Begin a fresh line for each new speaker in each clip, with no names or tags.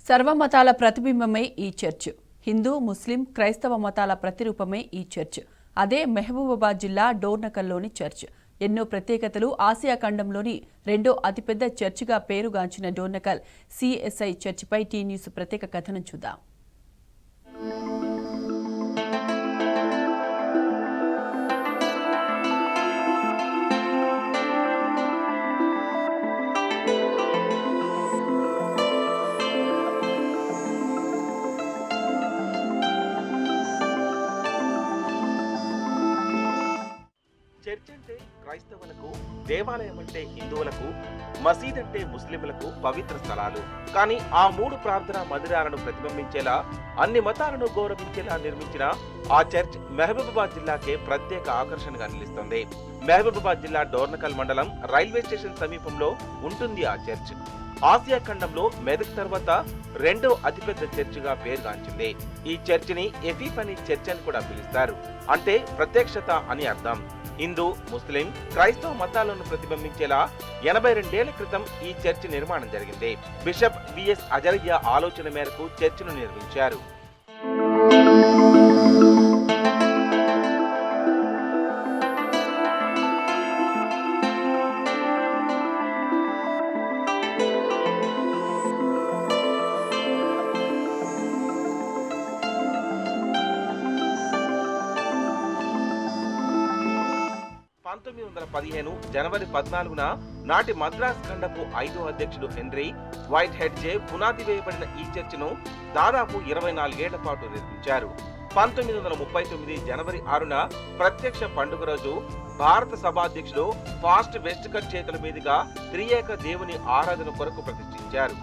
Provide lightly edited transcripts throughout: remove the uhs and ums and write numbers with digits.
సర్వమతాల ప్రతిబింబమే ఈ చర్చ్. హిందూ, ముస్లిం, క్రైస్తవ మతాల ప్రతిరూపమే ఈ చర్చ్. అదే మహబూబాబాద్ జిల్లా డోర్నకల్లోని చర్చ్. ఎన్నో ప్రత్యేకతలు, ఆసియా ఖండంలోని రెండో అతిపెద్ద చర్చిగా పేరుగాంచిన డోర్నకల్ సిఎస్ఐ చర్చిపై టీ న్యూస్ ప్రత్యేక కథనం చూద్దాం.
చర్చ్ అంటే క్రైస్తవులకు, దేవాలయం అంటే హిందువులకు, మసీద్ అంటే ముస్లింలకు పవిత్ర స్థలాలు. కానీ ఆ మూడు ప్రార్థనా మందిరాలను ప్రతిబింబించేలా, అన్ని మతాలను గౌరవించేలా నిర్మించిన ఆ చర్చ్ మహబూబాబాద్ జిల్లాకే ప్రత్యేక ఆకర్షణగా నిలుస్తుంది. మహబూబాబాద్ జిల్లా డోర్నకల్ మండలం రైల్వే స్టేషన్ సమీపంలో ఉంటుంది ఆ చర్చ్. ఆసియా ఖండంలో మెదక్ తర్వాత రెండో అతిపెద్ద చర్చిగా పేరుగాంచింది. ఈ చర్చిని ఎఫీఫ్ అని చర్చ్ అని కూడా పిలుస్తారు. అంటే ప్రత్యక్షత అని అర్థం. హిందూ, ముస్లిం, క్రైస్తవ మతాలను ప్రతిబింబించేలా 82 ఏళ్ల క్రితం ఈ చర్చి నిర్మాణం జరిగింది. బిషప్ విఎస్ అజరయ్య ఆలోచన మేరకు చర్చిను నిర్మించారు. జనవరి 14న నాటి మద్రాస్ ఖండపు 5వ అధ్యక్షుడు హెన్రీ వైట్ హెడ్ చే పునాది వేయబడిన ఈ చర్చిను దాదాపు 24 ఏళ్ల పాటు నిర్మించారు. 1939 జనవరి 6న ప్రత్యక్ష పండుగ రోజు భారత సభాధ్యక్షుడు ఫాస్ట్ వెస్ట్ కట్ చేతుల మీదుగా త్రియేక దేవుని ఆరాధన కొరకు ప్రతిష్ఠించారు.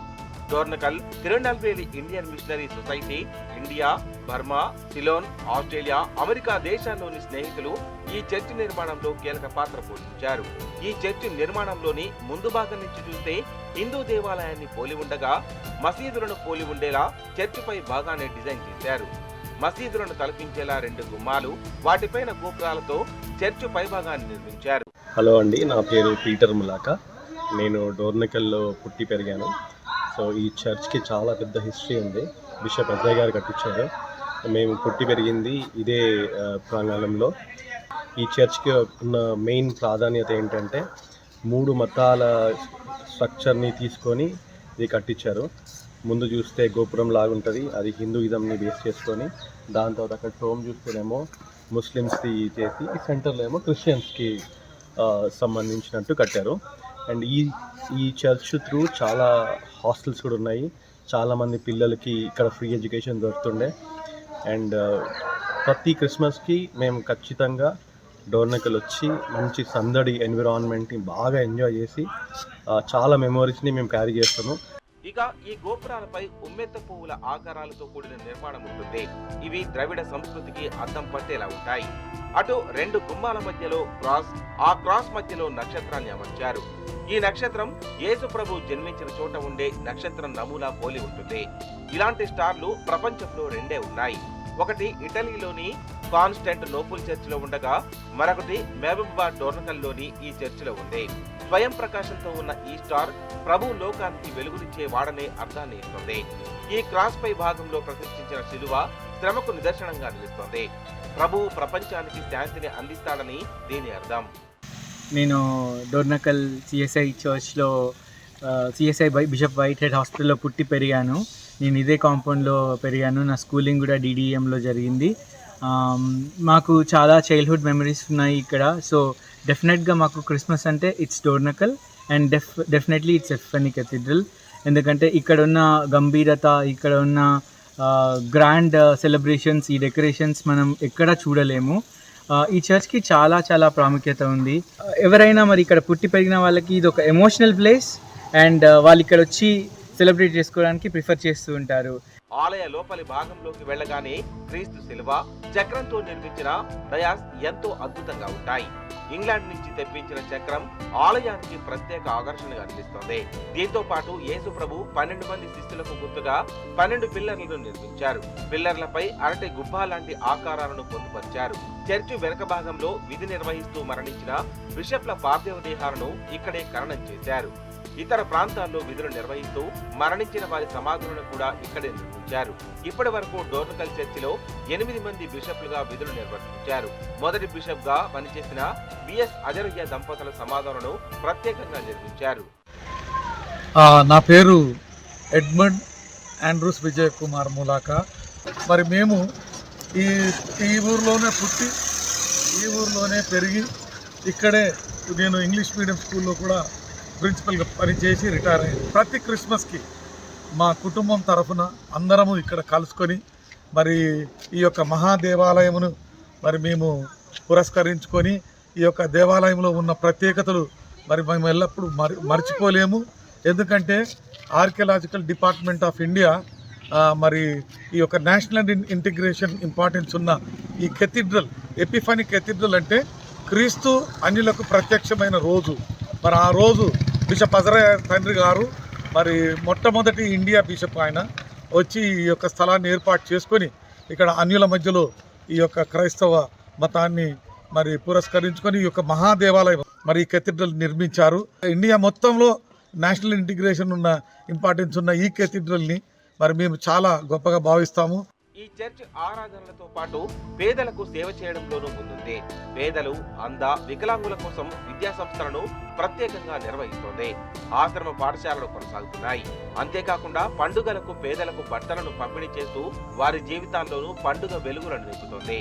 Dornakal Tirunelveli Indian missionary society, India, Burma, Ceylon, Australia, America దేశాల్లోని స్నేహితులు ఈ చర్చి నిర్మాణంలో కీలక పాత్ర పోషించారు. ఈ చర్చి నిర్మాణంలోని ముందు భాగం నుంచి చూస్తే హిందూ దేవాలయాన్ని పోలి ఉండగా, మసీదులను పోలి ఉండేలా చర్చిపై భాగాన్ని డిజైన్ చేశారు. మసీదులను తలపించేలా 2 గుమ్మాలు, వాటిపైన గోపురాలతో చర్చి పై భాగాన్ని నిర్మించారు.
హలో అండి, నా పేరు పీటర్ ములాకా. నేను డోర్నకల్లో పుట్టి పెరిగాను. సో ఈ చర్చ్కి చాలా పెద్ద హిస్టరీ ఉంది. బిషప్ అజయ్ గారు కట్టించారు. మేము పుట్టి పెరిగింది ఇదే ప్రాంగణంలో. ఈ చర్చ్కి ఉన్న మెయిన్ ప్రాధాన్యత ఏంటంటే 3 మతాల స్ట్రక్చర్ని తీసుకొని ఇది కట్టించారు. ముందు చూస్తే గోపురం లాగుంటుంది, అది హిందూయిజంని బేస్ చేసుకొని. దాని తర్వాత అక్కడ టోమ్ చూస్తేనేమో ముస్లిమ్స్కి చేసి, సెంటర్లో ఏమో క్రిస్టియన్స్కి సంబంధించినట్టు కట్టారు. అండ్ ఈ చర్చ్ త్రూ చాలా హాస్టల్స్ కూడా ఉన్నాయి. చాలామంది పిల్లలకి ఇక్కడ ఫ్రీ ఎడ్యుకేషన్ దొరుకుతుండే. అండ్ ప్రతి క్రిస్మస్కి మేము ఖచ్చితంగా డోర్నకల్ వచ్చి మంచి సందడి ఎన్విరాన్మెంట్ని బాగా ఎంజాయ్ చేసి చాలా మెమోరీస్ని మేము క్యారీ చేస్తాము.
ఇక ఈ గోపురాలపై ఉమ్మెత్త పువ్వుల ఆకారాలతో కూడిన నిర్మాణం ఉంటుంది. ఇవి ద్రవిడ సంస్కృతికి అద్దం పట్టేలా ఉంటాయి. అటు 2 గుమ్మాల మధ్యలో క్రాస్, ఆ క్రాస్ మధ్యలో నక్షత్రాన్ని అమర్చారు. ఈ నక్షత్రం యేసు ప్రభు జన్మించిన చోట ఉండే నక్షత్రం నమూనా పోలి ఉంటుంది. ఇలాంటి స్టార్లు ప్రపంచంలో 2 ఉన్నాయి. ఒకటి ఇటలీలోని కాన్స్టాంటినోపుల్ చర్చిలో ఉండగా, మరొకటి మహబూబాబాద్ డోర్నకల్లోని ఈ చర్చిలో ఉంది. స్వయం ప్రకాశంతో ఉన్న ఈ స్టార్ ప్రభు లోకానికి వెలుగునిచ్చే వాడనే అర్థాన్ని ఇస్తుంది. ఈ క్రాస్ పై భాగంలో ప్రతిష్ఠించిన శిలువ శ్రమకు నిదర్శనంగా నిలుస్తుంది. ప్రభు ప్రపంచానికి శాంతిని అందిస్తాడని దీని అర్థం.
నేను డోర్నకల్ సిఎస్ఐ చర్చ్లో సిఎస్ఐ బిషప్ వైట్ హెడ్ హాస్పిటల్లో పుట్టి పెరిగాను. నేను ఇదే కాంపౌండ్లో పెరిగాను. నా స్కూలింగ్ కూడా డిడిఎంలో జరిగింది. మాకు చాలా చైల్డ్హుడ్ మెమరీస్ ఉన్నాయి ఇక్కడ. సో డెఫినెట్గా మాకు క్రిస్మస్ అంటే it's Dornakal and definitely it's Epiphany cathedral. ఎందుకంటే ఇక్కడ ఉన్న గంభీరత, ఇక్కడ ఉన్న గ్రాండ్ సెలబ్రేషన్స్, ఈ డెకరేషన్స్ మనం ఎక్కడా చూడలేము. ఈ చర్చ్కి చాలా చాలా ప్రాముఖ్యత ఉంది. ఎవరైనా మరి ఇక్కడ పుట్టి పెరిగిన వాళ్ళకి ఇది ఒక ఎమోషనల్ ప్లేస్ అండ్ వాళ్ళు ఇక్కడ వచ్చి సెలబ్రేట్ చేసుకోవడానికి ప్రిఫర్ చేస్తూ ఉంటారు.
ఆలయ లోపలి భాగంలోకి వెళ్ళగానే క్రీస్తు శిలువ, చక్రంతో నిర్మించిన డయాస్ ఎంతో అద్భుతంగా ఉంటాయి. ఇంగ్లాండ్ నుంచి తెప్పించిన చక్రం ఆలయానికి ప్రత్యేక ఆకర్షణగా నిలుస్తోంది. దీంతో పాటు యేసు ప్రభు 12 మంది శిష్యులకు గుర్తుగా 12 పిల్లర్లను నిర్మించారు. పిల్లర్లపై అరటి గుబ్బా లాంటి ఆకారాలను పొందుపరిచారు. చర్చి వెనుక భాగంలో విధి నిర్వహిస్తూ మరణించిన బిషప్ల పార్థివ దేహాలను ఇక్కడే ఖననం చేశారు. ఇతర ప్రాంతాల్లో విధులు నిర్వహిస్తూ మరణించిన వారి సమాధులను కూడా ఇక్కడే నిర్మించారు. ఇప్పటి వరకు డోర్నకల్ చర్చిలో 8 మంది బిషప్లుగా విధులు నిర్వర్తించారు. మొదటి బిషప్ గా పనిచేసిన బిఎస్ అజరయ్య దంపతుల సమాధులను ప్రత్యేకంగా నిర్మించారు.
నా పేరు ఎడ్మండ్ ఆండ్రూస్ విజయ్ కుమార్ ములాకా. మరి మేము ఈ ఊర్లోనే పుట్టి ఈ ఊర్లోనే పెరిగి ఇక్కడే నేను ఇంగ్లీష్ మీడియం స్కూల్లో కూడా ప్రిన్సిపల్గా పనిచేసి రిటైర్ అయ్యాను. ప్రతి క్రిస్మస్కి మా కుటుంబం తరఫున అందరము ఇక్కడ కలుసుకొని మరి ఈ యొక్క మహాదేవాలయమును మరి మేము పురస్కరించుకొని ఈ యొక్క దేవాలయంలో ఉన్న ప్రత్యేకతలు మరి మేము ఎల్లప్పుడూ మర్చిపోలేము. ఎందుకంటే ఆర్కియలాజికల్ డిపార్ట్మెంట్ ఆఫ్ ఇండియా మరి ఈ యొక్క నేషనల్ ఇంటిగ్రేషన్ ఇంపార్టెన్స్ ఉన్న ఈ కెథీడ్రల్, ఎపిఫనీ కెథీడ్రల్ అంటే క్రీస్తు అన్యులకు ప్రత్యక్షమైన రోజు. మరి ఆ రోజు బిషప్ అజరయ్య తండ్రి గారు మరి మొట్టమొదటి ఇండియా బిషప్ ఆయన వచ్చి ఈ యొక్క స్థలాన్ని ఏర్పాటు చేసుకొని ఇక్కడ అన్యుల మధ్యలో ఈ యొక్క క్రైస్తవ మతాన్ని మరి పురస్కరించుకొని ఈ యొక్క మహాదేవాలయం మరి ఈ కెథీడ్రల్ నిర్మించారు. ఇండియా మొత్తంలో నేషనల్ ఇంటిగ్రేషన్ ఉన్న ఇంపార్టెన్స్ ఉన్న ఈ కెథీడ్రల్ని మరి మేము చాలా గొప్పగా భావిస్తాము.
ఈ చర్చ్ ఆరాధనలతో పాటు పేదలకు సేవ చేయడంలోనూ ముందుంది. పేదలు, అంధ, వికలాంగుల కోసం విద్యా సంస్థలను ప్రత్యేకంగా నిర్వహిస్తోంది. ఆశ్రమ పాఠశాలలు కొనసాగుతున్నాయి. అంతేకాకుండా పండుగలకు పేదలకు బట్టలను పంపిణీ చేస్తూ వారి జీవితాల్లోనూ పండుగ వెలుగులను నింపుతోంది.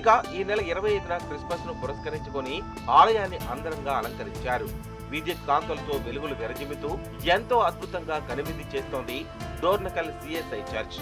ఇక ఈ నెల 25న క్రిస్మస్ ను పురస్కరించుకొని ఆలయాన్ని అందంగా అలంకరించారు. విద్యుత్ కాంతులతో వెలుగులు విరజిమ్ముతూ ఎంతో అద్భుతంగా కనువిందు చేస్తోంది డోర్నకల్ సిఎస్ఐ చర్చ్.